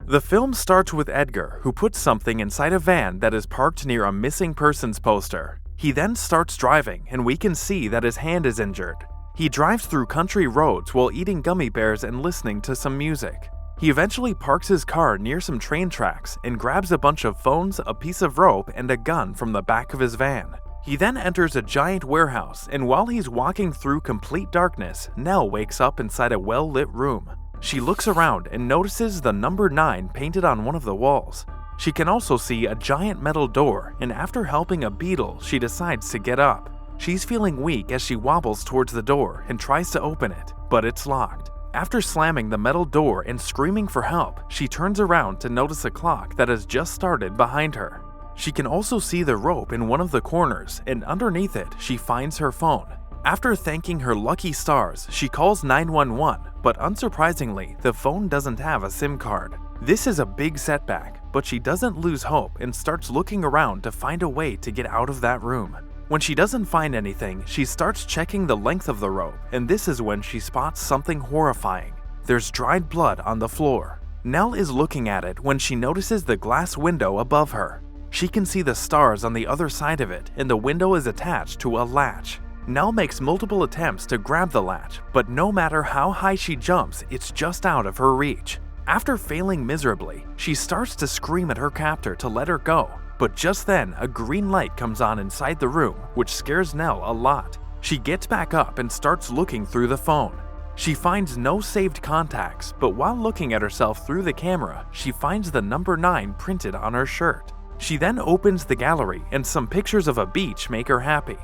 The film starts with Edgar, who puts something inside a van that is parked near a missing persons poster. He then starts driving, and we can see that his hand is injured. He drives through country roads while eating gummy bears and listening to some music. He eventually parks his car near some train tracks and grabs a bunch of phones, a piece of rope, and a gun from the back of his van. He then enters a giant warehouse, and while he's walking through complete darkness, Nell wakes up inside a well-lit room. She looks around and notices the number 9 painted on one of the walls. She can also see a giant metal door, and after helping a beetle, she decides to get up. She's feeling weak as she wobbles towards the door and tries to open it, but it's locked. After slamming the metal door and screaming for help, she turns around to notice a clock that has just started behind her. She can also see the rope in one of the corners, and underneath it, she finds her phone. After thanking her lucky stars, she calls 911, but unsurprisingly, the phone doesn't have a SIM card. This is a big setback, but she doesn't lose hope and starts looking around to find a way to get out of that room. When she doesn't find anything, she starts checking the length of the rope, and this is when she spots something horrifying. There's dried blood on the floor. Nell is looking at it when she notices the glass window above her. She can see the stars on the other side of it, and the window is attached to a latch. Nell makes multiple attempts to grab the latch, but no matter how high she jumps, it's just out of her reach. After failing miserably, she starts to scream at her captor to let her go, but just then a green light comes on inside the room, which scares Nell a lot. She gets back up and starts looking through the phone. She finds no saved contacts, but while looking at herself through the camera, she finds the number 9 printed on her shirt. She then opens the gallery, and some pictures of a beach make her happy.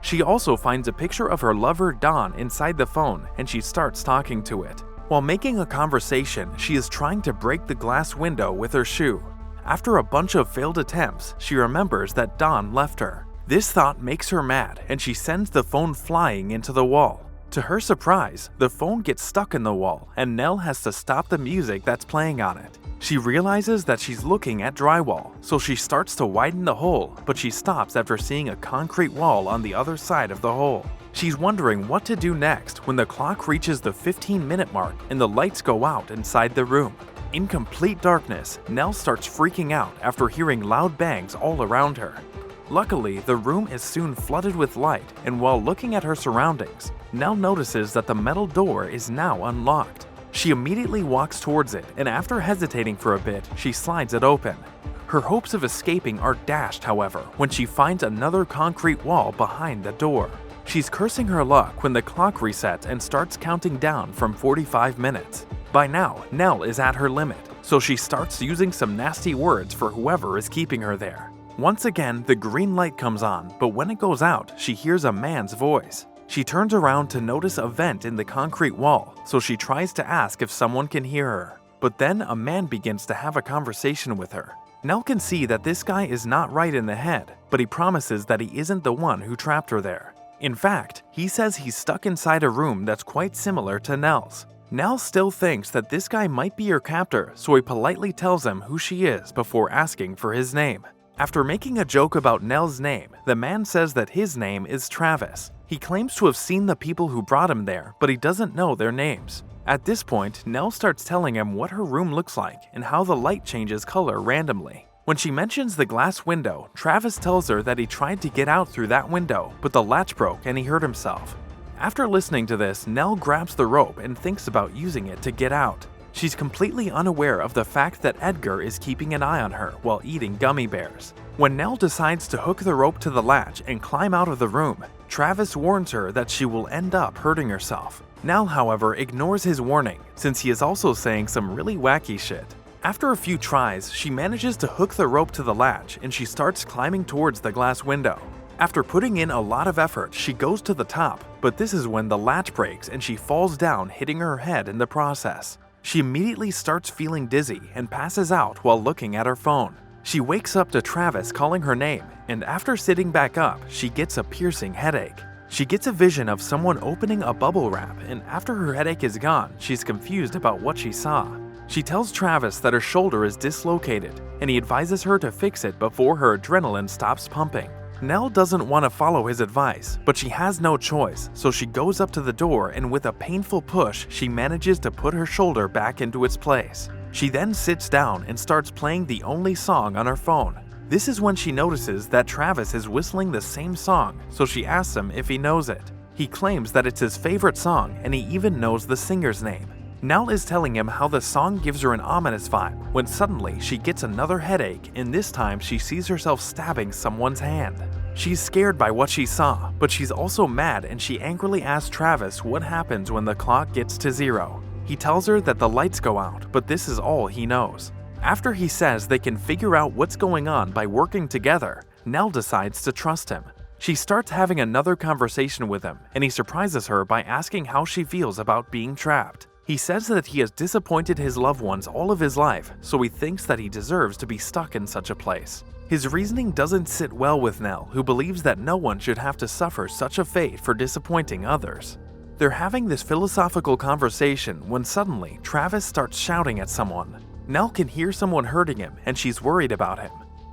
She also finds a picture of her lover Don inside the phone, and she starts talking to it. While making a conversation, she is trying to break the glass window with her shoe. After a bunch of failed attempts, she remembers that Don left her. This thought makes her mad, and she sends the phone flying into the wall. To her surprise, the phone gets stuck in the wall, and Nell has to stop the music that's playing on it. She realizes that she's looking at drywall, so she starts to widen the hole, but she stops after seeing a concrete wall on the other side of the hole. She's wondering what to do next when the clock reaches the 15-minute mark and the lights go out inside the room. In complete darkness, Nell starts freaking out after hearing loud bangs all around her. Luckily, the room is soon flooded with light, and while looking at her surroundings, Nell notices that the metal door is now unlocked. She immediately walks towards it, and after hesitating for a bit, she slides it open. Her hopes of escaping are dashed, however, when she finds another concrete wall behind the door. She's cursing her luck when the clock resets and starts counting down from 45 minutes. By now, Nell is at her limit, so she starts using some nasty words for whoever is keeping her there. Once again, the green light comes on, but when it goes out, she hears a man's voice. She turns around to notice a vent in the concrete wall, so she tries to ask if someone can hear her. But then a man begins to have a conversation with her. Nell can see that this guy is not right in the head, but he promises that he isn't the one who trapped her there. In fact, he says he's stuck inside a room that's quite similar to Nell's. Nell still thinks that this guy might be her captor, so he politely tells him who she is before asking for his name. After making a joke about Nell's name, the man says that his name is Travis. He claims to have seen the people who brought him there, but he doesn't know their names. At this point, Nell starts telling him what her room looks like and how the light changes color randomly. When she mentions the glass window, Travis tells her that he tried to get out through that window, but the latch broke and he hurt himself. After listening to this, Nell grabs the rope and thinks about using it to get out. She's completely unaware of the fact that Edgar is keeping an eye on her while eating gummy bears. When Nell decides to hook the rope to the latch and climb out of the room, Travis warns her that she will end up hurting herself. Nell, however, ignores his warning, since he is also saying some really wacky shit. After a few tries, she manages to hook the rope to the latch and she starts climbing towards the glass window. After putting in a lot of effort, she goes to the top, but this is when the latch breaks and she falls down, hitting her head in the process. She immediately starts feeling dizzy and passes out while looking at her phone. She wakes up to Travis calling her name, and after sitting back up, she gets a piercing headache. She gets a vision of someone opening a bubble wrap, and after her headache is gone, she's confused about what she saw. She tells Travis that her shoulder is dislocated, and he advises her to fix it before her adrenaline stops pumping. Nell doesn't want to follow his advice, but she has no choice, so she goes up to the door and with a painful push, she manages to put her shoulder back into its place. She then sits down and starts playing the only song on her phone. This is when she notices that Travis is whistling the same song, so she asks him if he knows it. He claims that it's his favorite song and he even knows the singer's name. Nell is telling him how the song gives her an ominous vibe when suddenly she gets another headache, and this time she sees herself stabbing someone's hand. She's scared by what she saw, but she's also mad and she angrily asks Travis what happens when the clock gets to 0. He tells her that the lights go out, but this is all he knows. After he says they can figure out what's going on by working together, Nell decides to trust him. She starts having another conversation with him, and he surprises her by asking how she feels about being trapped. He says that he has disappointed his loved ones all of his life, so he thinks that he deserves to be stuck in such a place. His reasoning doesn't sit well with Nell, who believes that no one should have to suffer such a fate for disappointing others. They're having this philosophical conversation when suddenly Travis starts shouting at someone. Nell can hear someone hurting him and she's worried about him.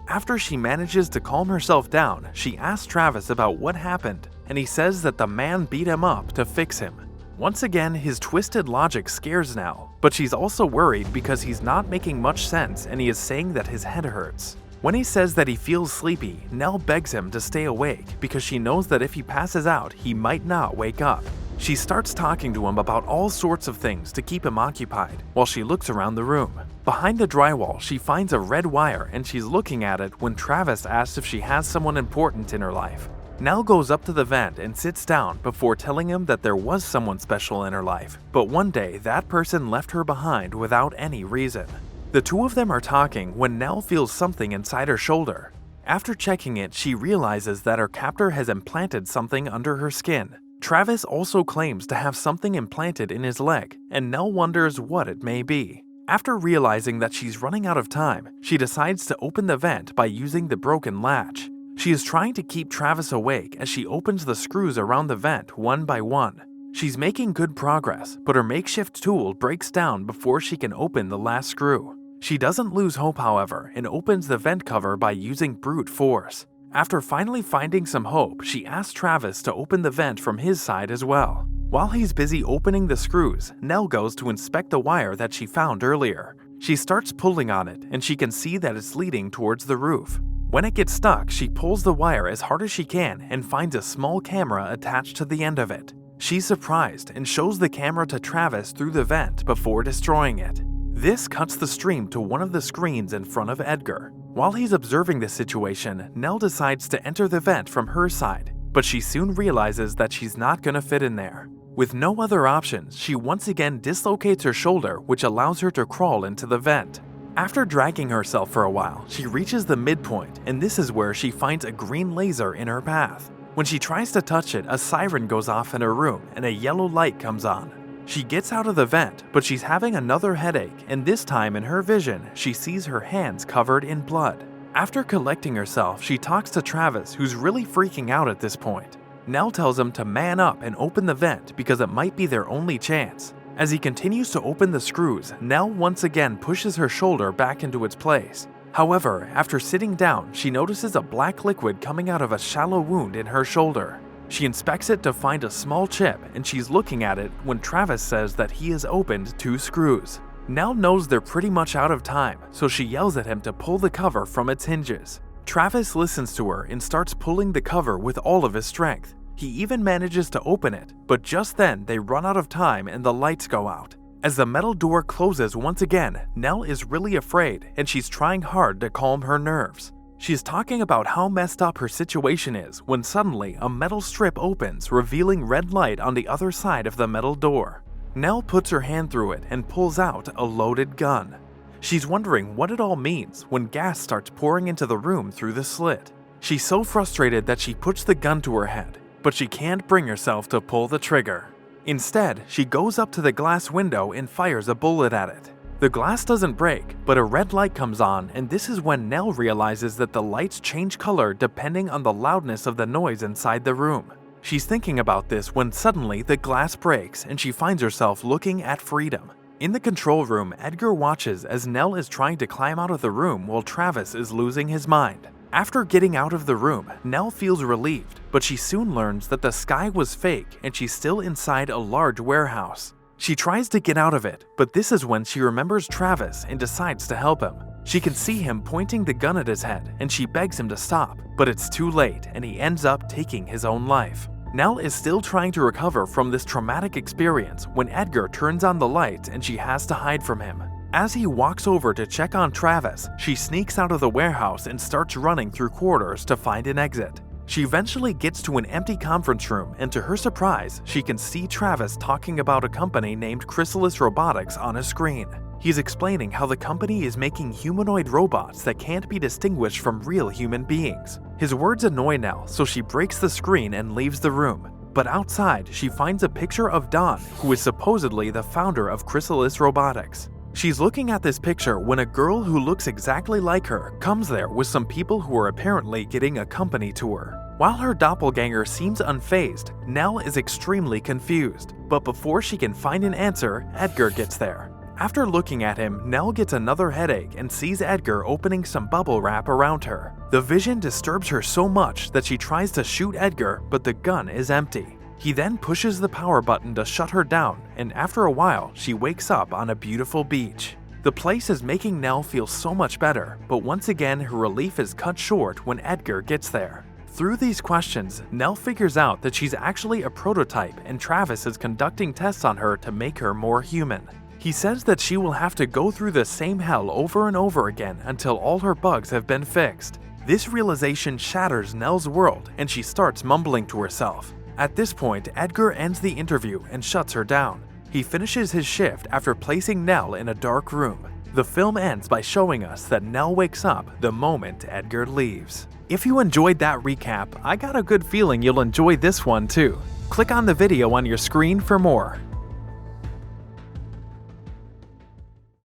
After she manages to calm herself down, she asks Travis about what happened, and he says that the man beat him up to fix him. Once again, his twisted logic scares Nell, but she's also worried because he's not making much sense and he is saying that his head hurts. When he says that he feels sleepy, Nell begs him to stay awake because she knows that if he passes out, he might not wake up. She starts talking to him about all sorts of things to keep him occupied while she looks around the room. Behind the drywall, she finds a red wire and she's looking at it when Travis asks if she has someone important in her life. Nell goes up to the vent and sits down before telling him that there was someone special in her life, but one day that person left her behind without any reason. The two of them are talking when Nell feels something inside her shoulder. After checking it, she realizes that her captor has implanted something under her skin. Travis also claims to have something implanted in his leg, and Nell wonders what it may be. After realizing that she's running out of time, she decides to open the vent by using the broken latch. She is trying to keep Travis awake as she opens the screws around the vent one by one. She's making good progress, but her makeshift tool breaks down before she can open the last screw. She doesn't lose hope, however, and opens the vent cover by using brute force. After finally finding some hope, she asks Travis to open the vent from his side as well. While he's busy opening the screws, Nell goes to inspect the wire that she found earlier. She starts pulling on it, and she can see that it's leading towards the roof. When it gets stuck, she pulls the wire as hard as she can and finds a small camera attached to the end of it. She's surprised and shows the camera to Travis through the vent before destroying it. This cuts the stream to one of the screens in front of Edgar. While he's observing the situation, Nell decides to enter the vent from her side, but she soon realizes that she's not gonna fit in there. With no other options, she once again dislocates her shoulder, which allows her to crawl into the vent. After dragging herself for a while, she reaches the midpoint, and this is where she finds a green laser in her path. When she tries to touch it, a siren goes off in her room and a yellow light comes on. She gets out of the vent, but she's having another headache, and this time in her vision, she sees her hands covered in blood. After collecting herself, she talks to Travis, who's really freaking out at this point. Nell tells him to man up and open the vent because it might be their only chance. As he continues to open the screws, Nell once again pushes her shoulder back into its place. However, after sitting down, she notices a black liquid coming out of a shallow wound in her shoulder. She inspects it to find a small chip, and she's looking at it when Travis says that he has opened 2 screws. Nell knows they're pretty much out of time, so she yells at him to pull the cover from its hinges. Travis listens to her and starts pulling the cover with all of his strength. He even manages to open it, but just then they run out of time and the lights go out. As the metal door closes once again, Nell is really afraid and she's trying hard to calm her nerves. She's talking about how messed up her situation is when suddenly a metal strip opens, revealing red light on the other side of the metal door. Nell puts her hand through it and pulls out a loaded gun. She's wondering what it all means when gas starts pouring into the room through the slit. She's so frustrated that she puts the gun to her head, but she can't bring herself to pull the trigger. Instead, she goes up to the glass window and fires a bullet at it. The glass doesn't break, but a red light comes on, and this is when Nell realizes that the lights change color depending on the loudness of the noise inside the room. She's thinking about this when suddenly the glass breaks and she finds herself looking at freedom. In the control room, Edgar watches as Nell is trying to climb out of the room while Travis is losing his mind. After getting out of the room, Nell feels relieved, but she soon learns that the sky was fake and she's still inside a large warehouse. She tries to get out of it, but this is when she remembers Travis and decides to help him. She can see him pointing the gun at his head and she begs him to stop, but it's too late and he ends up taking his own life. Nell is still trying to recover from this traumatic experience when Edgar turns on the lights and she has to hide from him. As he walks over to check on Travis, she sneaks out of the warehouse and starts running through corridors to find an exit. She eventually gets to an empty conference room and to her surprise, she can see Travis talking about a company named Chrysalis Robotics on a screen. He's explaining how the company is making humanoid robots that can't be distinguished from real human beings. His words annoy Nell, so she breaks the screen and leaves the room. But outside, she finds a picture of Dawn, who is supposedly the founder of Chrysalis Robotics. She's looking at this picture when a girl who looks exactly like her comes there with some people who are apparently getting a company tour. While her doppelganger seems unfazed, Nell is extremely confused. But before she can find an answer, Edgar gets there. After looking at him, Nell gets another headache and sees Edgar opening some bubble wrap around her. The vision disturbs her so much that she tries to shoot Edgar, but the gun is empty. He then pushes the power button to shut her down, and after a while, she wakes up on a beautiful beach. The place is making Nell feel so much better, but once again her relief is cut short when Edgar gets there. Through these questions, Nell figures out that she's actually a prototype and Travis is conducting tests on her to make her more human. He says that she will have to go through the same hell over and over again until all her bugs have been fixed. This realization shatters Nell's world and she starts mumbling to herself. At this point, Edgar ends the interview and shuts her down. He finishes his shift after placing Nell in a dark room. The film ends by showing us that Nell wakes up the moment Edgar leaves. If you enjoyed that recap, I got a good feeling you'll enjoy this one too. Click on the video on your screen for more.